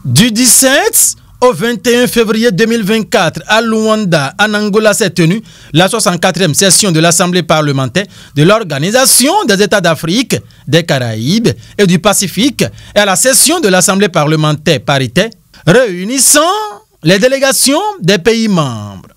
Du 17 au 21 février 2024, à Luanda, en Angola, s'est tenue la 64e session de l'Assemblée parlementaire de l'Organisation des États d'Afrique, des Caraïbes et du Pacifique et à la session de l'Assemblée parlementaire paritaire réunissant les délégations des pays membres.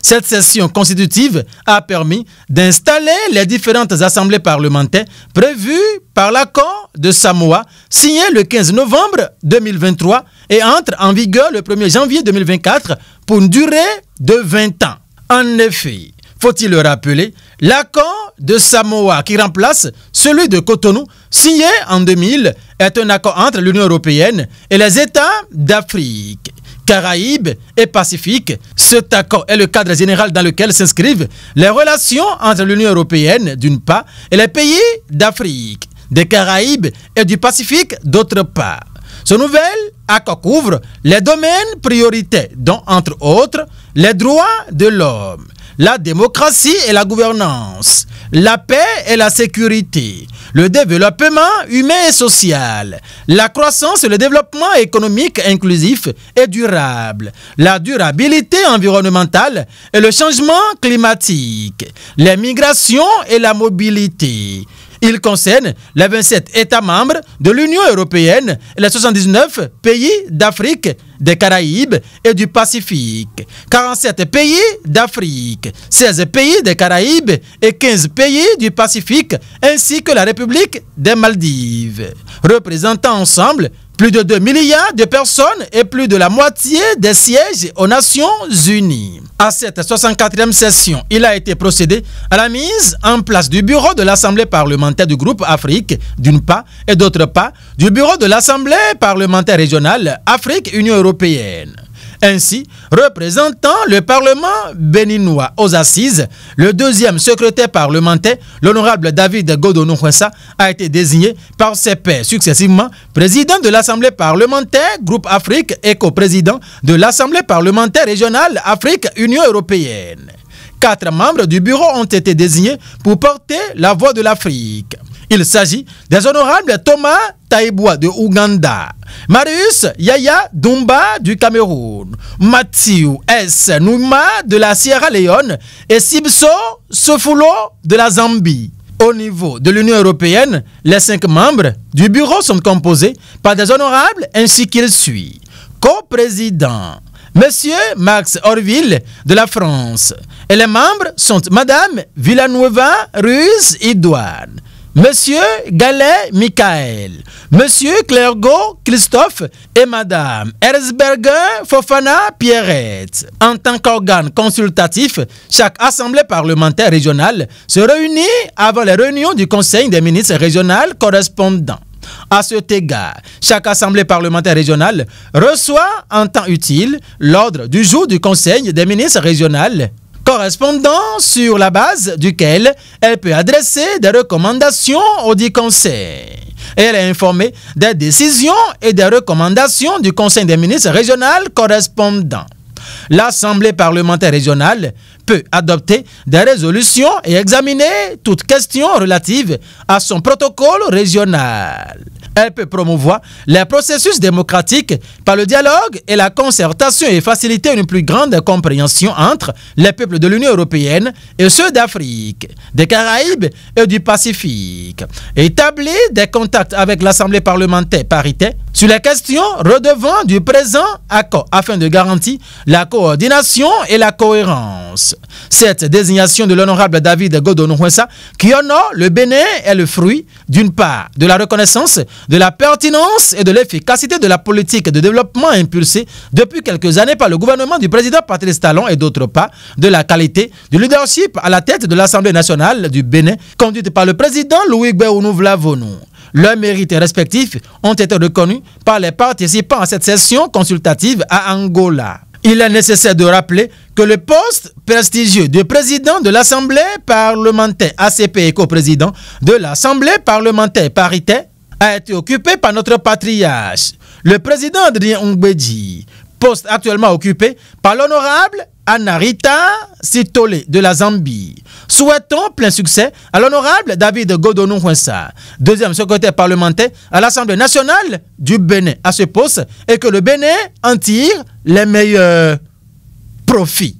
Cette session constitutive a permis d'installer les différentes assemblées parlementaires prévues par l'accord de Samoa, signé le 15 novembre 2023 et entre en vigueur le 1er janvier 2024 pour une durée de 20 ans. En effet, faut-il le rappeler, l'accord de Samoa qui remplace celui de Cotonou, signé en 2000, est un accord entre l'Union européenne et les États d'Afrique, Caraïbes et Pacifique. Cet accord est le cadre général dans lequel s'inscrivent les relations entre l'Union européenne d'une part et les pays d'Afrique, des Caraïbes et du Pacifique d'autre part. Ce nouvel accord couvre les domaines prioritaires dont, entre autres, les droits de l'homme, la démocratie et la gouvernance, la paix et la sécurité, le développement humain et social, la croissance et le développement économique inclusif et durable, la durabilité environnementale et le changement climatique, les migrations et la mobilité. Il concerne les 27 États membres de l'Union européenne et les 79 pays d'Afrique, des Caraïbes et du Pacifique, 47 pays d'Afrique, 16 pays des Caraïbes et 15 pays du Pacifique, ainsi que la République des Maldives, représentant ensemble plus de 2 milliards de personnes et plus de la moitié des sièges aux Nations Unies. À cette 64e session, il a été procédé à la mise en place du bureau de l'Assemblée parlementaire du groupe Afrique, d'une part, et d'autre part, du bureau de l'Assemblée parlementaire régionale Afrique-Union européenne. Ainsi, représentant le Parlement béninois aux assises, le deuxième secrétaire parlementaire, l'honorable David Godonou-Khwensa, a été désigné par ses pairs successivement président de l'Assemblée parlementaire Groupe Afrique et coprésident de l'Assemblée parlementaire régionale Afrique-Union européenne. 4 membres du bureau ont été désignés pour porter la voix de l'Afrique. Il s'agit des honorables Thomas Taiboua de Ouganda, Marius Yaya Dumba du Cameroun, Mathieu S. Nouma de la Sierra Leone et Sibso Sofulo de la Zambie. Au niveau de l'Union européenne, les 5 membres du bureau sont composés par des honorables ainsi qu'il suit. Co-président, Monsieur Max Orville de la France. Et les membres sont Madame Villanueva Ruiz Idouane, Monsieur Gallet Michael, Monsieur Clergot Christophe et Madame Erzberger Fofana Pierrette. En tant qu'organe consultatif, chaque assemblée parlementaire régionale se réunit avant les réunions du Conseil des ministres régional correspondant. À cet égard, chaque assemblée parlementaire régionale reçoit en temps utile l'ordre du jour du Conseil des ministres régional correspondant sur la base duquel elle peut adresser des recommandations au dit conseil. Et elle est informée des décisions et des recommandations du Conseil des ministres régional correspondant. L'Assemblée parlementaire régionale peut adopter des résolutions et examiner toute question relative à son protocole régional. Elle peut promouvoir les processus démocratiques par le dialogue et la concertation et faciliter une plus grande compréhension entre les peuples de l'Union européenne et ceux d'Afrique, des Caraïbes et du Pacifique. Établir des contacts avec l'Assemblée parlementaire paritaire sur les questions redevant du présent accord afin de garantir la coordination et la cohérence. Cette désignation de l'honorable David Godonou-Khwensa, qui honore le Bénin, est le fruit, d'une part, de la reconnaissance de la pertinence et de l'efficacité de la politique de développement impulsée depuis quelques années par le gouvernement du président Patrice Talon et d'autre part, de la qualité du leadership à la tête de l'Assemblée nationale du Bénin, conduite par le président Louis Gbéounou Vlavonou. Leurs mérites respectifs ont été reconnus par les participants à cette session consultative à Angola. Il est nécessaire de rappeler que le poste prestigieux de président de l'Assemblée parlementaire ACP et coprésident de l'Assemblée parlementaire paritaire a été occupé par notre patriarche, le président Adrien Ngwedji, poste actuellement occupé par l'honorable Anarita Sitole de la Zambie. Souhaitons plein succès à l'honorable David Godonou Hwensa, deuxième secrétaire parlementaire à l'Assemblée nationale du Bénin à ce poste, et que le Bénin en tire les meilleurs profits.